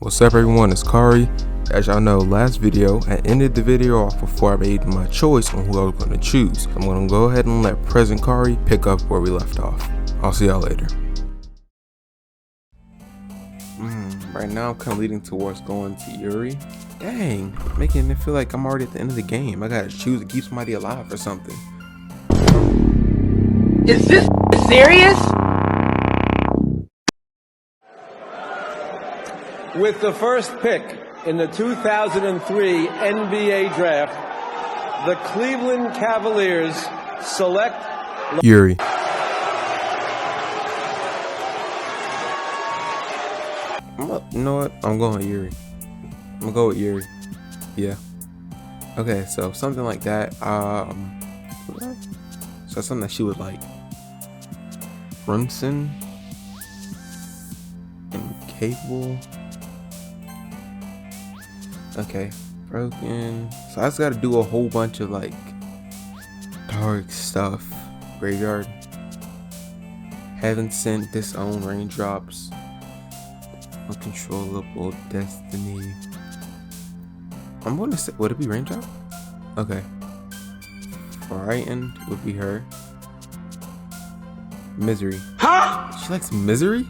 What's up everyone, it's Kari. As y'all know, last video, I ended the video off before I made my choice on who I was going to choose. I'm going to go ahead and let present Kari pick up where we left off. I'll see y'all later. Right now I'm kind of leading towards going to Yuri. Dang, making it feel like I'm already at the end of the game. I gotta choose to keep somebody alive or something. Is this serious? With the first pick in the 2003 NBA Draft, the Cleveland Cavaliers select Yuri. You know what? I'm going with Yuri. I'm gonna go with Yuri. Yeah. Okay, so something like that. So something that she would like. Crimson. Incapable. Okay. Broken. So I just gotta do a whole bunch of like dark stuff. Graveyard. Heaven sent, disown, raindrops. Uncontrollable destiny. I'm gonna say, would it be raindrop? Okay. Frightened would be her. Misery. Huh? She likes misery?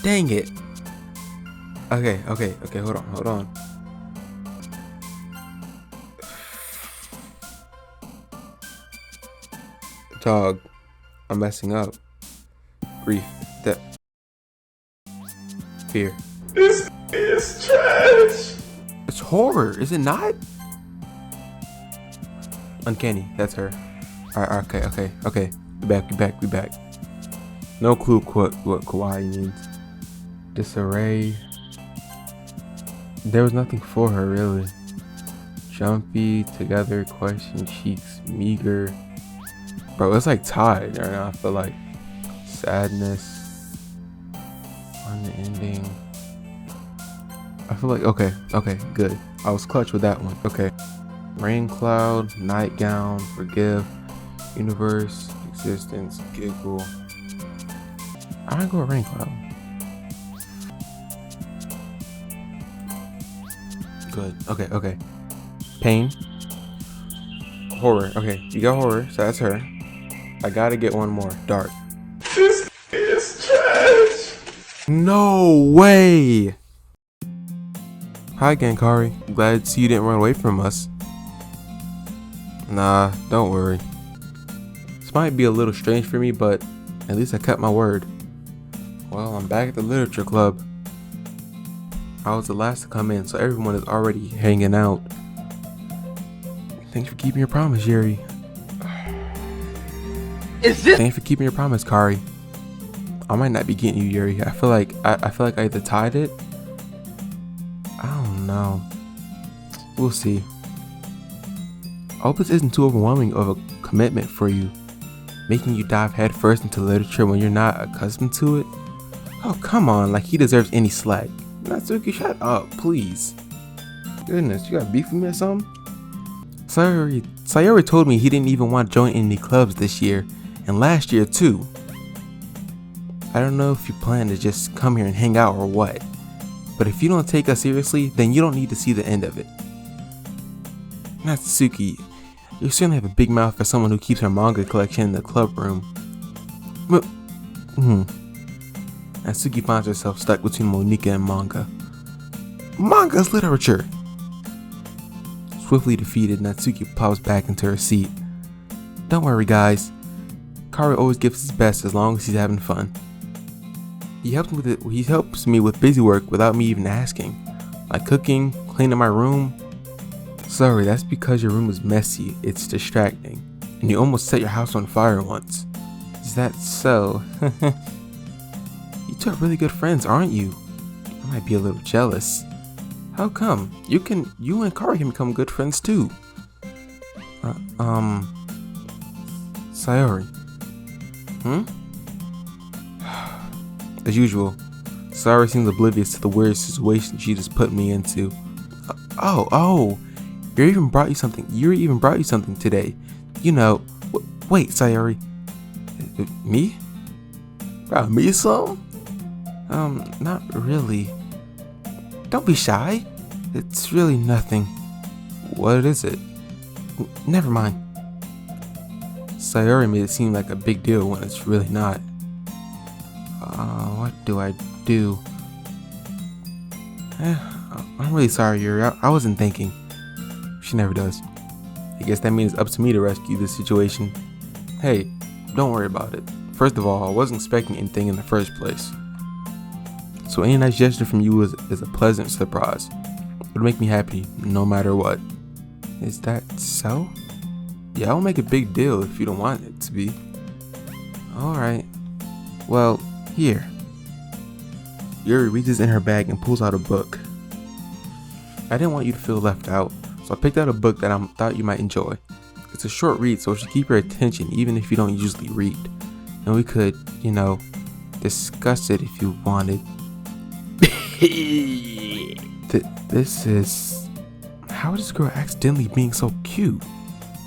Dang it. Okay, hold on. Dog. I'm messing up. Grief. That. Fear. This is trash. It's horror, is it not? Uncanny, that's her. Alright, okay. We back. No clue what kawaii means. Disarray. There was nothing for her, really. Jumpy, together, question, cheeks, meager. Bro, it's like tied right now, I feel like. Sadness. Unending. I feel like, okay, good. I was clutch with that one. Okay. Rain cloud, nightgown, forgive, universe, existence, giggle. I'm gonna go with rain cloud. Good. Okay. Pain. Horror. Okay, you got horror, so that's her. I gotta get one more. Dark. This is trash. No way! Hi again, Kari. Glad to see you didn't run away from us. Nah, don't worry. This might be a little strange for me, but at least I kept my word. Well, I'm back at the literature club. I was the last to come in, so everyone is already hanging out. Thanks for keeping your promise, Yuri. Thanks for keeping your promise, Kari. I might not be getting you, Yuri. I feel like I either tied it. I don't know. We'll see. I hope this isn't too overwhelming of a commitment for you, making you dive headfirst into literature when you're not accustomed to it. Oh, come on, like he deserves any slack. Natsuki, shut up, please. Goodness, you got beef with me or something? Sayori told me he didn't even want to join any clubs this year, and last year too. I don't know if you plan to just come here and hang out or what, but if you don't take us seriously, then you don't need to see the end of it. Natsuki, you certainly have a big mouth for someone who keeps her manga collection in the club room. Natsuki finds herself stuck between Monika and manga. Manga's literature! Swiftly defeated, Natsuki pops back into her seat. Don't worry, guys. Kari always gives his best as long as he's having fun. He helps me with busy work without me even asking, like cooking, cleaning my room. Sorry, that's because your room is messy, it's distracting, and you almost set your house on fire once. Is that so? You two are really good friends, aren't you? I might be a little jealous. How come? You and Kari can become good friends too. Sayori. As usual, Sayori seems oblivious to the weird situation she just put me into. Yuri even brought you something today. You know, wait, Sayori. Me? Brought me some? Not really. Don't be shy. It's really nothing. What is it? Never mind. Sayori made it seem like a big deal when it's really not. What do I do? I'm really sorry, Yuri. I wasn't thinking. She never does. I guess that means it's up to me to rescue this situation. Hey, don't worry about it. First of all, I wasn't expecting anything in the first place. So any nice gesture from you is a pleasant surprise. It'll make me happy no matter what. Is that so? Yeah, I won't make a big deal if you don't want it to be. Alright. Well, here. Yuri reaches in her bag and pulls out a book. I didn't want you to feel left out, so I picked out a book that I thought you might enjoy. It's a short read, so it should keep your attention even if you don't usually read. And we could, discuss it if you wanted. This is... How is this girl accidentally being so cute?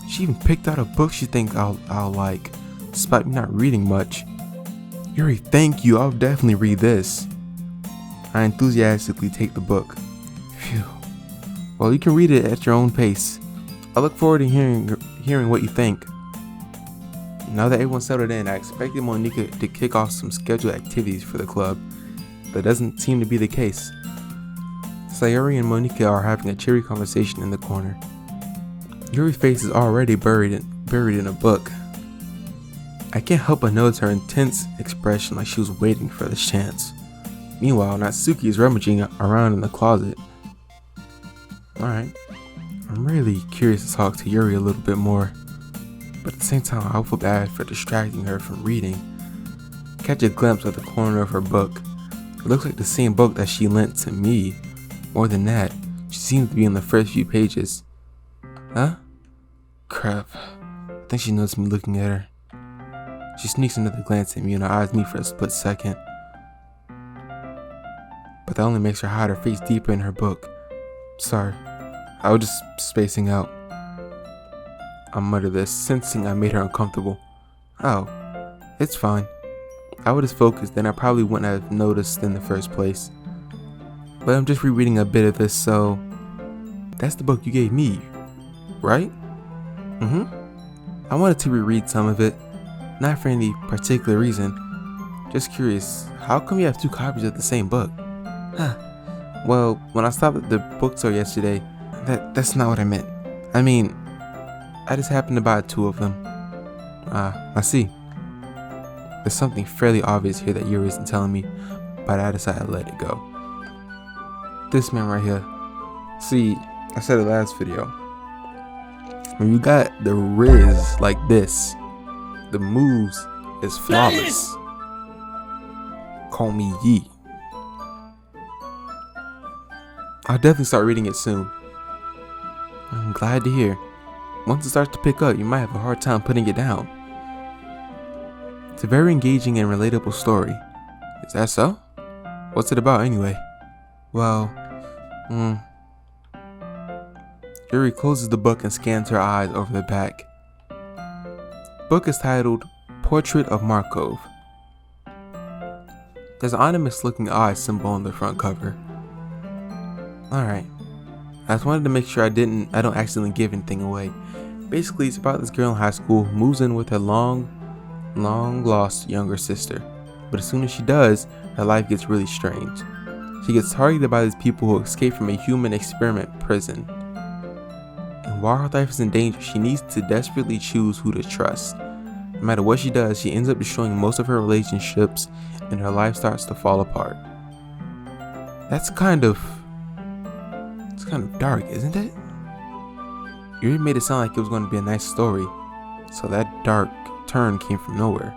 She even picked out a book she thinks I'll like, despite me not reading much. Yuri, thank you, I'll definitely read this. I enthusiastically take the book. Phew. Well, you can read it at your own pace. I look forward to hearing what you think. Now that everyone's settled in, I expected Monica to kick off some scheduled activities for the club. That doesn't seem to be the case. Sayori and Monica are having a cheery conversation in the corner. Yuri's face is already buried in a book. I can't help but notice her intense expression, like she was waiting for this chance. Meanwhile, Natsuki is rummaging around in the closet. Alright, I'm really curious to talk to Yuri a little bit more, but at the same time I feel bad for distracting her from reading. Catch a glimpse of the corner of her book. It looks like the same book that she lent to me. More than that, she seems to be in the first few pages. Huh? Crap. I think she noticed me looking at her. She sneaks another glance at me and her eyes meet for a split second. But that only makes her hide her face deeper in her book. Sorry, I was just spacing out. I mutter this, sensing I made her uncomfortable. Oh, it's fine. I would have focused, then I probably wouldn't have noticed in the first place. But I'm just rereading a bit of this, so... That's the book you gave me, right? I wanted to reread some of it, not for any particular reason. Just curious, how come you have two copies of the same book? Huh. Well, when I stopped at the bookstore yesterday, that's not what I meant. I mean, I just happened to buy two of them. I see. There's something fairly obvious here that Yuri isn't telling me, but I decided to let it go. This man right here. See, I said it last video. When you got the Riz like this, the moves is flawless. Call me Yee. I'll definitely start reading it soon. I'm glad to hear. Once it starts to pick up, you might have a hard time putting it down. It's a very engaging and relatable story. Is that so? What's it about anyway? Well, Yuri closes the book and scans her eyes over the back. The book is titled Portrait of Markov. There's an ominous looking eye symbol on the front cover. Alright. I just wanted to make sure I don't accidentally give anything away. Basically, it's about this girl in high school who moves in with her long lost younger sister. But as soon as she does, her life gets really strange. She gets targeted by these people who escape from a human experiment prison. And while her life is in danger, she needs to desperately choose who to trust. No matter what she does, she ends up destroying most of her relationships and her life starts to fall apart. It's kind of dark, isn't it? You really made it sound like it was going to be a nice story, so that dark turn came from nowhere.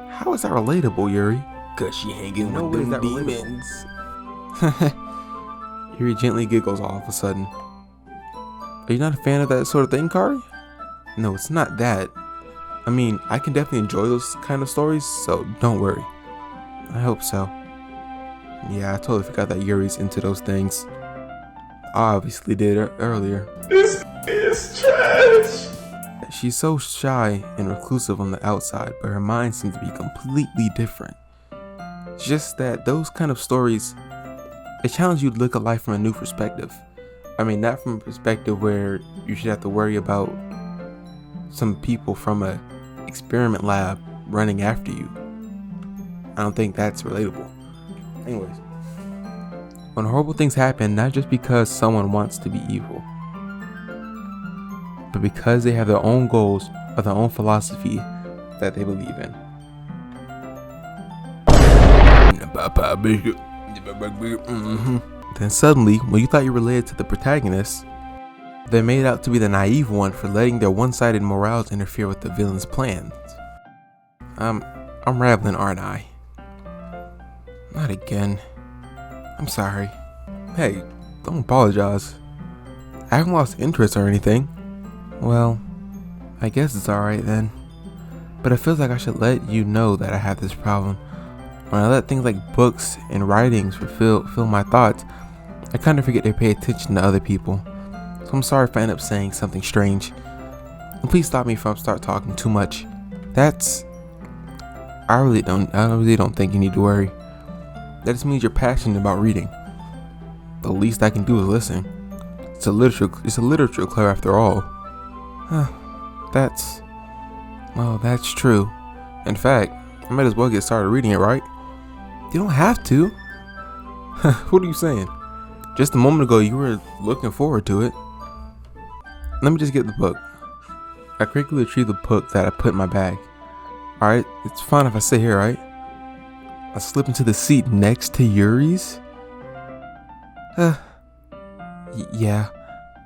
How is that relatable, Yuri? Cause she hanging with them demons. Yuri gently giggles all of a sudden. Are you not a fan of that sort of thing, Kari? No, it's not that. I mean, I can definitely enjoy those kind of stories, so don't worry. I hope so. Yeah, I totally forgot that Yuri's into those things. I obviously did earlier. This is trash. She's so shy and reclusive on the outside, but her mind seems to be completely different. It's just that those kind of stories, they challenge you to look at life from a new perspective. I mean, not from a perspective where you should have to worry about some people from a experiment lab running after you. I don't think that's relatable. Anyways, when horrible things happen, not just because someone wants to be evil, but because they have their own goals or their own philosophy that they believe in. Then suddenly, when you thought you related to the protagonist, they made out to be the naive one for letting their one-sided morals interfere with the villain's plans. I'm rambling, aren't I? Not again. I'm sorry. Hey, don't apologize. I haven't lost interest or anything. Well, I guess it's alright then. But it feels like I should let you know that I have this problem. When I let things like books and writings fill my thoughts, I kind of forget to pay attention to other people. So I'm sorry if I end up saying something strange. And please stop me if I start talking too much. I really don't think you need to worry. That just means you're passionate about reading. The least I can do is listen. It's a literature club after all. That's true. In fact, I might as well get started reading it, right? You don't have to. What are you saying? Just a moment ago you were looking forward to it. Let me just get the book. I quickly retrieved the book that I put in my bag. Alright, it's fine if I sit here, right? I slip into the seat next to Yuri's. Yeah.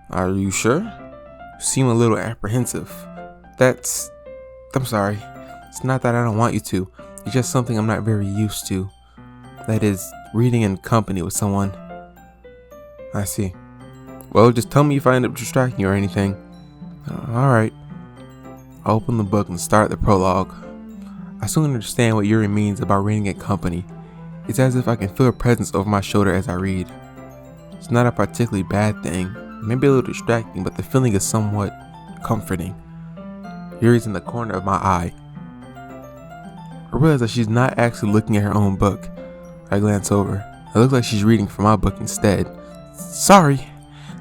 Are you sure? You seem a little apprehensive. I'm sorry. It's not that I don't want you to. It's just something I'm not very used to. That is, reading in company with someone. I see. Well, just tell me if I end up distracting you or anything. Alright. I open the book and start the prologue. I soon understand what Yuri means about reading in company. It's as if I can feel her presence over my shoulder as I read. It's not a particularly bad thing, maybe a little distracting, but the feeling is somewhat comforting. Yuri's in the corner of my eye. I realize that she's not actually looking at her own book. I glance over. It looks like she's reading from my book instead. Sorry,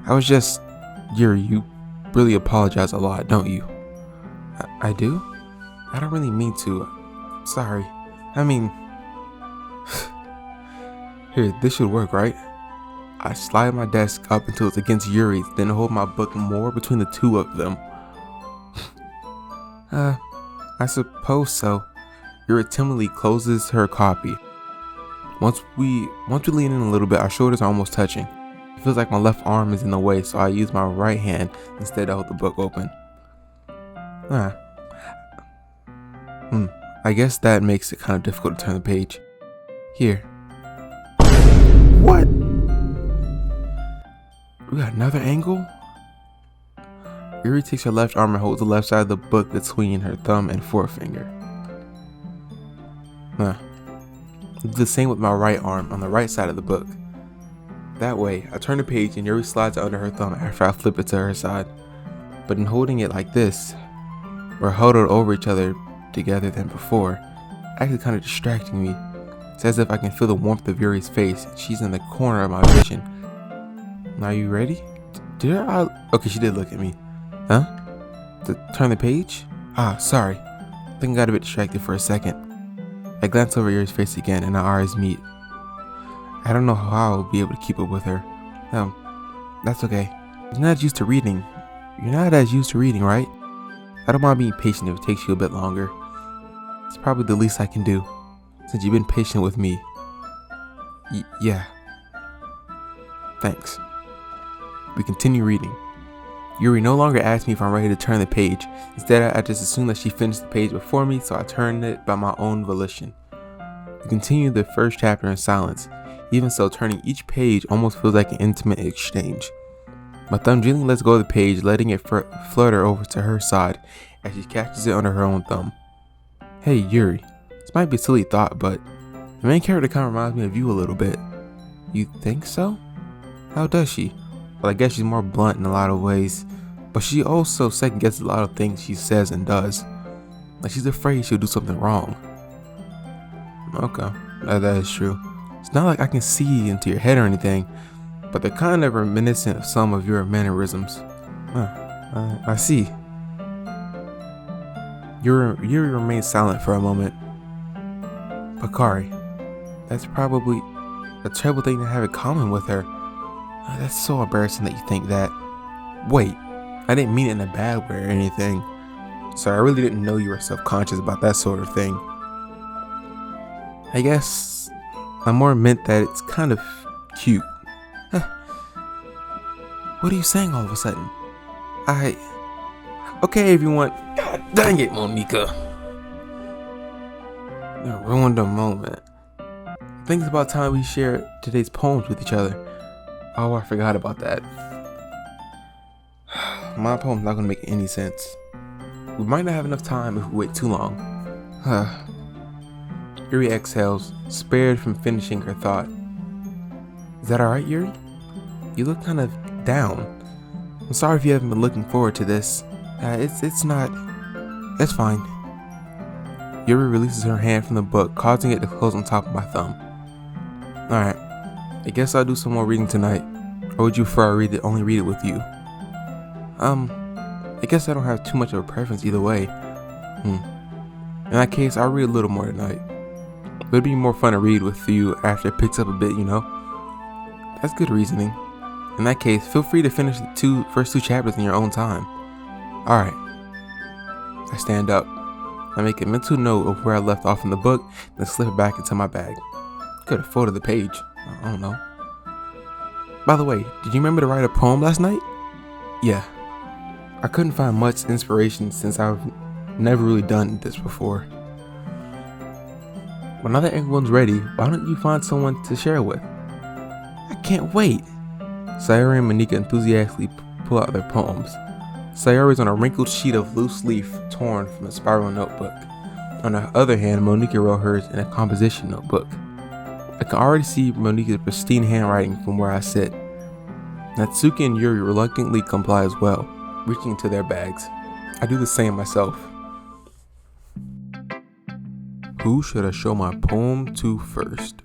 I was just... Yuri, you really apologize a lot, don't you? I do? I don't really mean to. Sorry. I mean... Here, this should work, right? I slide my desk up until it's against Yuri's, then hold my book more between the two of them. I suppose so. Yuri timidly closes her copy. Once we lean in a little bit, our shoulders are almost touching. It feels like my left arm is in the way, so I use my right hand instead to hold the book open. I guess that makes it kind of difficult to turn the page. Here. What? We got another angle? Yuri takes her left arm and holds the left side of the book between her thumb and forefinger. The same with my right arm on the right side of the book. That way, I turn the page and Yuri slides it under her thumb after I flip it to her side. But in holding it like this, we're huddled over each other together than before, actually kind of distracting me. It's as if I can feel the warmth of Yuri's face and she's in the corner of my vision. Are you ready? Okay, she did look at me. Huh? To turn the page? Sorry. I think I got a bit distracted for a second. I glance over Yuri's face again and our eyes meet. I don't know how I'll be able to keep up with her. That's okay. You're not used to reading. You're not as used to reading, right? I don't mind being patient if it takes you a bit longer. It's probably the least I can do, since you've been patient with me. Yeah. Thanks. We continue reading. Yuri no longer asks me if I'm ready to turn the page. Instead, I just assume that she finished the page before me, so I turned it by my own volition. We continue the first chapter in silence. Even so, turning each page almost feels like an intimate exchange. My thumb gently lets go of the page, letting it flutter over to her side as she catches it under her own thumb. Hey Yuri, this might be a silly thought, but the main character kind of reminds me of you a little bit. You think so? How does she? Well, I guess she's more blunt in a lot of ways, but she also second guesses a lot of things she says and does. Like she's afraid she'll do something wrong. Okay, That is true. It's not like I can see into your head or anything, but they're kind of reminiscent of some of your mannerisms. I see. You remain silent for a moment. Bakari, that's probably a terrible thing to have in common with her. That's so embarrassing that you think that. Wait, I didn't mean it in a bad way or anything. Sorry, I really didn't know you were self-conscious about that sort of thing. I guess I more meant that it's kind of cute. What are you saying all of a sudden? Okay, everyone. God dang it, Monica. I ruined the moment. I think it's about time we share today's poems with each other. Oh, I forgot about that. My poem's not gonna make any sense. We might not have enough time if we wait too long. Yuri exhales, spared from finishing her thought. Is that alright, Yuri? You look kind of down. I'm sorry if you haven't been looking forward to this. It's not. It's fine. Yuri releases her hand from the book, causing it to close on top of my thumb. Alright, I guess I'll do some more reading tonight. Or would you prefer I only read it with you? I guess I don't have too much of a preference either way. In that case, I'll read a little more tonight. But it'd be more fun to read with you after it picks up a bit, you know? That's good reasoning. In that case, feel free to finish the first two chapters in your own time. Alright. I stand up. I make a mental note of where I left off in the book, then slip it back into my bag. Could have folded the page. I don't know. By the way, did you remember to write a poem last night? Yeah. I couldn't find much inspiration since I've never really done this before. Well, now that everyone's ready, why don't you find someone to share with? I can't wait. Sayori and Monica enthusiastically pull out their poems. Sayori's on a wrinkled sheet of loose leaf torn from a spiral notebook. On the other hand, Monica wrote hers in a composition notebook. I can already see Monica's pristine handwriting from where I sit. Natsuki and Yuri reluctantly comply as well, reaching into their bags. I do the same myself. Who should I show my poem to first?